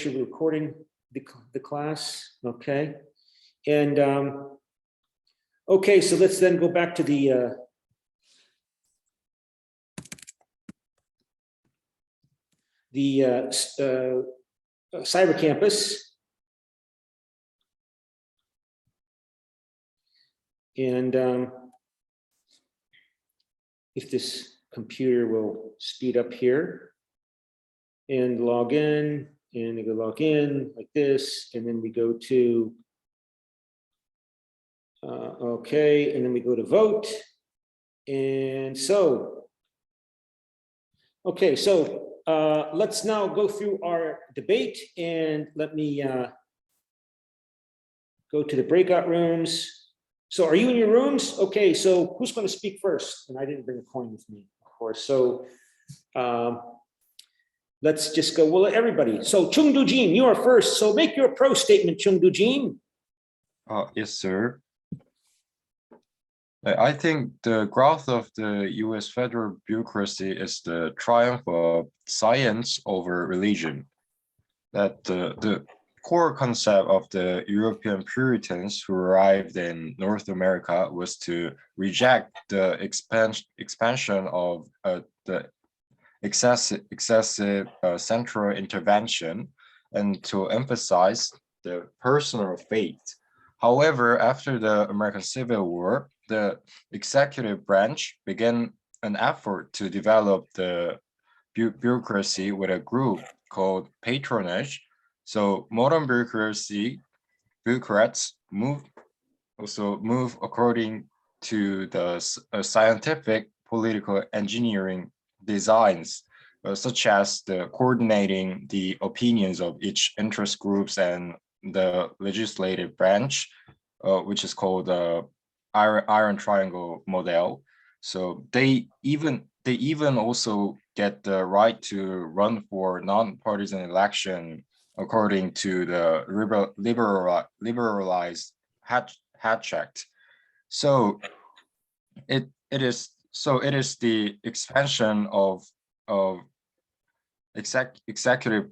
you're recording the class, okay? And okay, so let's then go back to the cyber campus. And if this computer will speed up here and log in, and we go log in like this, and then we go to, okay, and then we go to vote. And so, okay, so let's now go through our debate, and let me go to the breakout rooms. So are you in your rooms? Okay, so who's going to speak first? And I didn't bring a coin with me, of course. So let's just go, well, everybody. So Chung Do-jin, you are first. So make your pro statement, Chung Do-jin. Yes, sir. I think the growth of the US federal bureaucracy is the triumph of science over religion. That the core concept of the European Puritans who arrived in North America was to reject the expansion of the excessive central intervention and to emphasize the personal faith. However, after the American Civil War, the executive branch began an effort to develop the bureaucracy with a group called patronage. So modern bureaucrats move according to the scientific political engineering designs, such as the coordinating the opinions of each interest groups and the legislative branch, which is called the iron triangle model. So they even also get the right to run for non-partisan election according to the liberalized Hatch Act. So it is the expansion of executive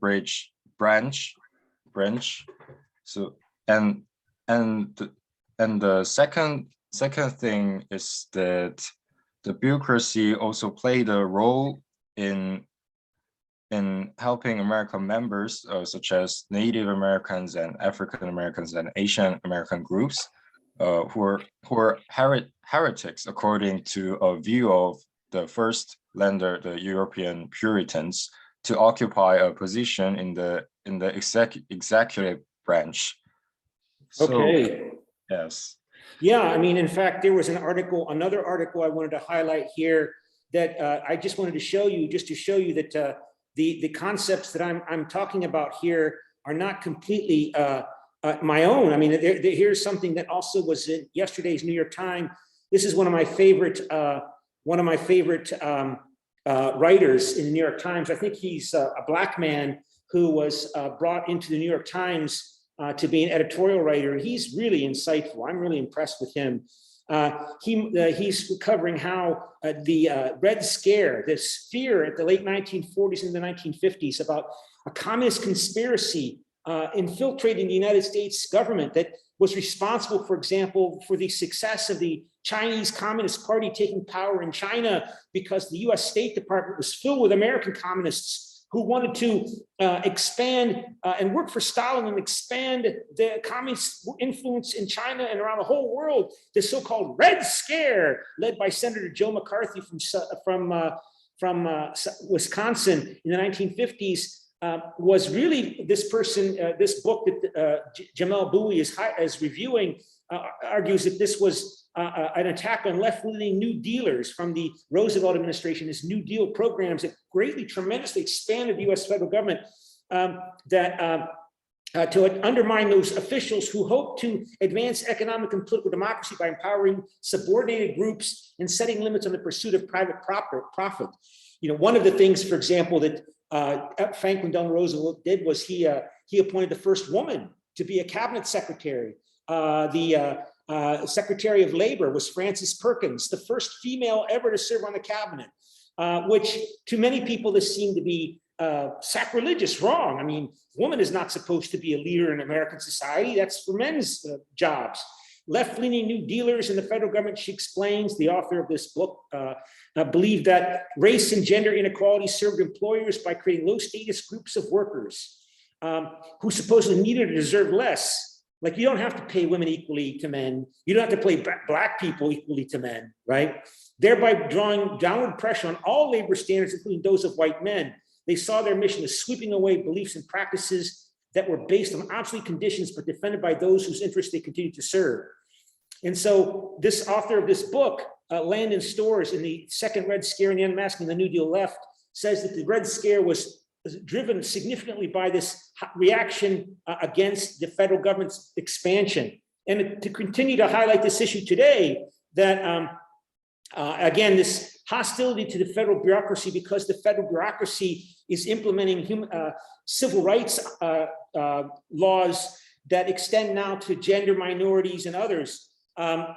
branch. So and the second thing is that the bureaucracy also played a role in helping American members, such as Native Americans and African Americans and Asian American groups, who are heretics according to a view of the first lender, the European Puritans, to occupy a position in the executive branch. So, Okay. yes. Yeah, I mean, in fact, there was another article I wanted to highlight here that I just wanted to show you, that the concepts that I'm talking about here are not completely my own. I mean, here's something that also was in yesterday's New York Times. This is one of my favorite writers in the New York Times. I think he's a Black man who was brought into the New York Times to be an editorial writer, and he's really insightful. I'm really impressed with him. He's covering how the Red Scare, this fear at the late 1940s and the 1950s about a communist conspiracy infiltrating the United States government that was responsible, for example, for the success of the Chinese Communist Party taking power in China, because the US State Department was filled with American communists who wanted to expand and work for Stalin and expand the communist influence in China and around the whole world. The so-called Red Scare, led by Senator Joe McCarthy from Wisconsin in the 1950s, was really this person. This book that Jamel Bowie is reviewing argues that this was an attack on left-leaning New Dealers from the Roosevelt administration, his New Deal programs that greatly, tremendously expanded the US federal government, to undermine those officials who hope to advance economic and political democracy by empowering subordinated groups and setting limits on the pursuit of private profit. You know, one of the things, for example, that Franklin Delano Roosevelt did was he appointed the first woman to be a cabinet secretary. The Secretary of Labor was Frances Perkins, the first female ever to serve on the cabinet, which to many people, this seemed to be sacrilegious, wrong. I mean, woman is not supposed to be a leader in American society. That's for men's jobs. Left-leaning New Dealers in the federal government, she explains, the author of this book, believed that race and gender inequality served employers by creating low-status groups of workers who supposedly needed or deserved less. Like, you don't have to pay women equally to men. You don't have to pay black people equally to men, right? Thereby drawing downward pressure on all labor standards, including those of white men. They saw their mission as sweeping away beliefs and practices that were based on obsolete conditions, but defended by those whose interests they continued to serve. And so this author of this book, Landon Storrs, in the second Red Scare and the Unmasking the New Deal Left, says that the Red Scare was driven significantly by this reaction against the federal government's expansion. And to continue to highlight this issue today, that again, this hostility to the federal bureaucracy, because the federal bureaucracy is implementing civil rights laws that extend now to gender minorities and others. I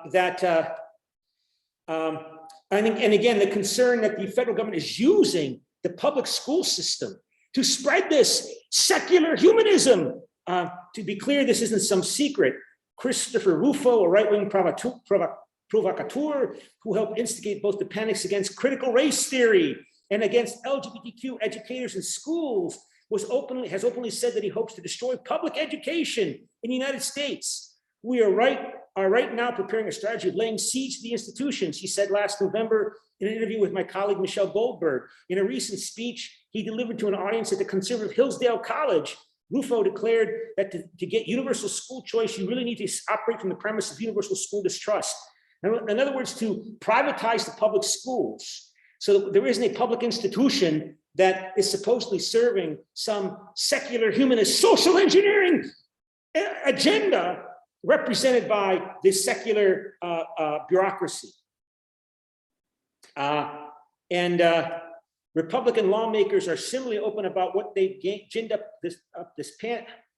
think, and again, the concern that the federal government is using the public school system to spread this secular humanism. To be clear, this isn't some secret. Christopher Rufo, a right-wing provocateur who helped instigate both the panics against critical race theory and against LGBTQ educators in schools, has openly said that he hopes to destroy public education in the United States. We are right now preparing a strategy of laying siege to the institutions, he said last November in an interview with my colleague Michelle Goldberg. In a recent speech he delivered to an audience at the conservative Hillsdale College, Rufo declared that to get universal school choice, you really need to operate from the premise of universal school distrust. In other words, to privatize the public schools. So there isn't a public institution that is supposedly serving some secular humanist social engineering agenda represented by this secular bureaucracy. Republican lawmakers are similarly open about what they ginned up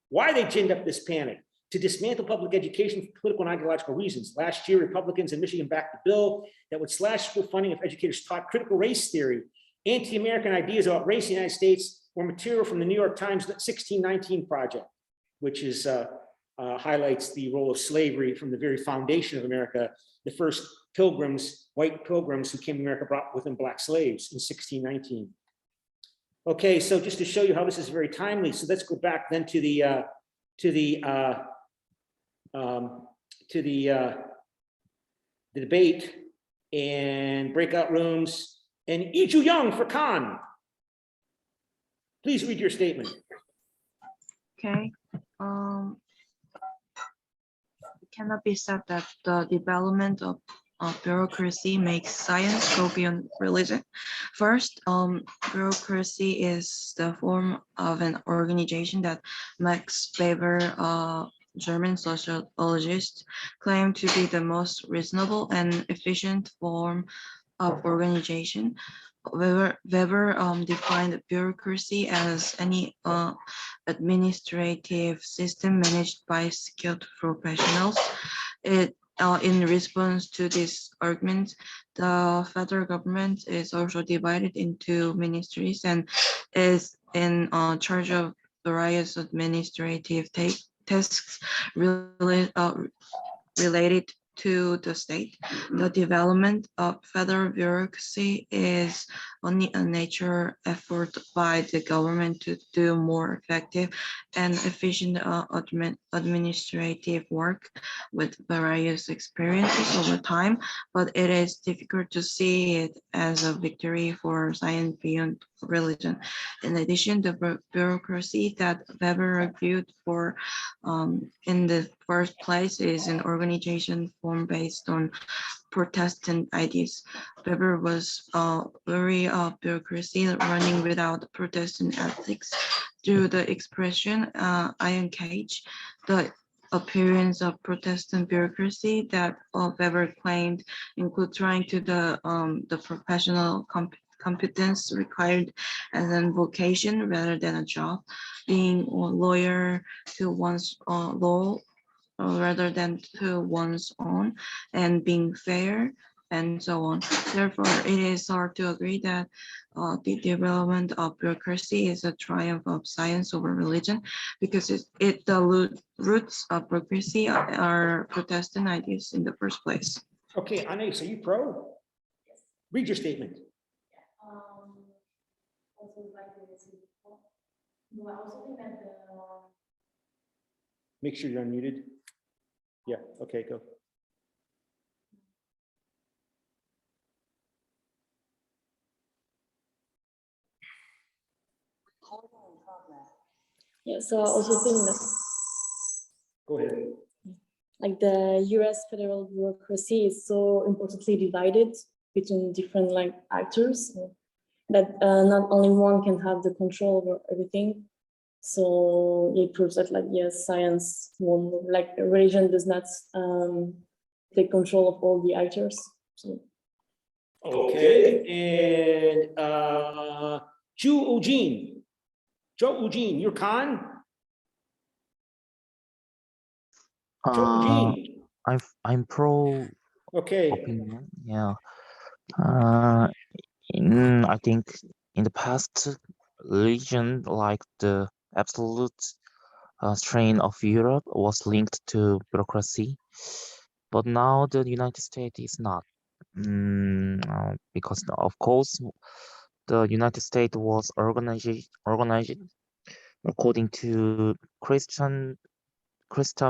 why they ginned up this panic to dismantle public education for political and ideological reasons. Last year, Republicans in Michigan backed a bill that would slash school funding if educators taught critical race theory. Anti-American ideas about race in the United States were material from the New York Times 1619 project, which is highlights the role of slavery from the very foundation of America. The first pilgrims, white pilgrims who came to America, brought with them black slaves in 1619. Okay, so just to show you how this is very timely, so let's go back then to the debate and breakout rooms. And Lee Ju Young for Khan. Please read your statement. Okay. It cannot be said that the development of bureaucracy makes science go beyond religion. First, bureaucracy is the form of an organization that Max Weber, German sociologist, claimed to be the most reasonable and efficient form of organization. Weber defined bureaucracy as any administrative system managed by skilled professionals. In response to this argument, the federal government is also divided into ministries and is in charge of various administrative tasks related to the state. The development of federal bureaucracy is only a natural effort by the government to do more effective and efficient administrative work with various experiences over time, but it is difficult to see it as a victory for science beyond religion. In addition, the bureaucracy that Weber argued for in the first place is an organization form based on Protestant ideas. Weber was very bureaucracy running without Protestant ethics. Through the expression iron cage, the appearance of Protestant bureaucracy that Weber claimed include trying to the professional competence required as a vocation rather than a job, being a lawyer to one's law rather than to one's own, and being fair and so on. Therefore, it is hard to agree that the development of bureaucracy is a triumph of science over religion, because the roots of bureaucracy are Protestant ideas in the first place. Okay, Anais, are you pro? Read your statement. Make sure you're unmuted. Yeah, okay, go. Yeah, so I also think that Go ahead. like the US federal bureaucracy is so importantly divided between different like actors that not only one can have the control over everything. So it proves that like, yes, science won't, like religion does not take control of all the actors. So. Okay, and Joe Eugene, you're Khan? Joe Eugene, I'm pro okay, opinion. Yeah. I think in the past, religion, like the absolute strain of Europe, was linked to bureaucracy, but now the United States is not. Because of course, the United States was organized according to Christian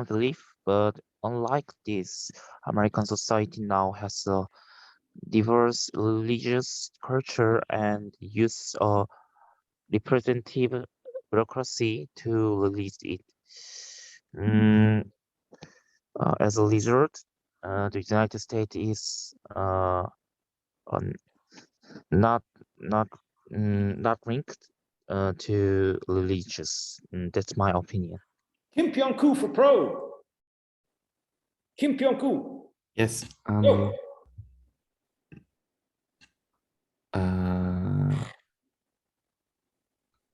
belief, but unlike this, American society now has a diverse religious culture and use of representative bureaucracy to release it. As a result, the United States is on not not not linked to religious. That's my opinion. Kim Pyong-koo for pro. Kim Pyong-koo, Yes. go.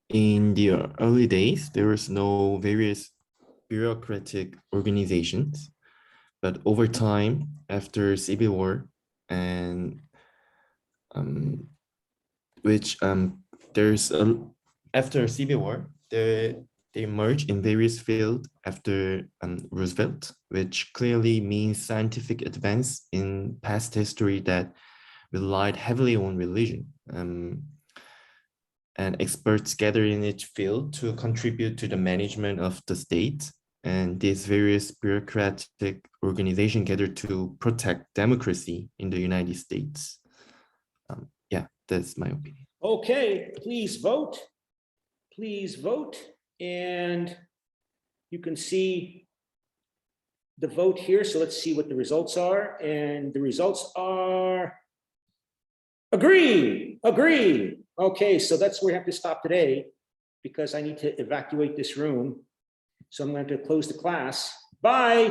In the early days, there was no various bureaucratic organizations, but over time, after Civil War, and there's a after Civil War, they merged in various fields after Roosevelt, which clearly means scientific advance in past history that relied heavily on religion. And experts gather in each field to contribute to the management of the state. And these various bureaucratic organizations gather to protect democracy in the United States. Yeah, that's my opinion. Okay, please vote. Please vote. And you can see the vote here. So let's see what the results are. And the results are agree. Okay, so that's where we have to stop today because I need to evacuate this room. So I'm going to close the class. Bye.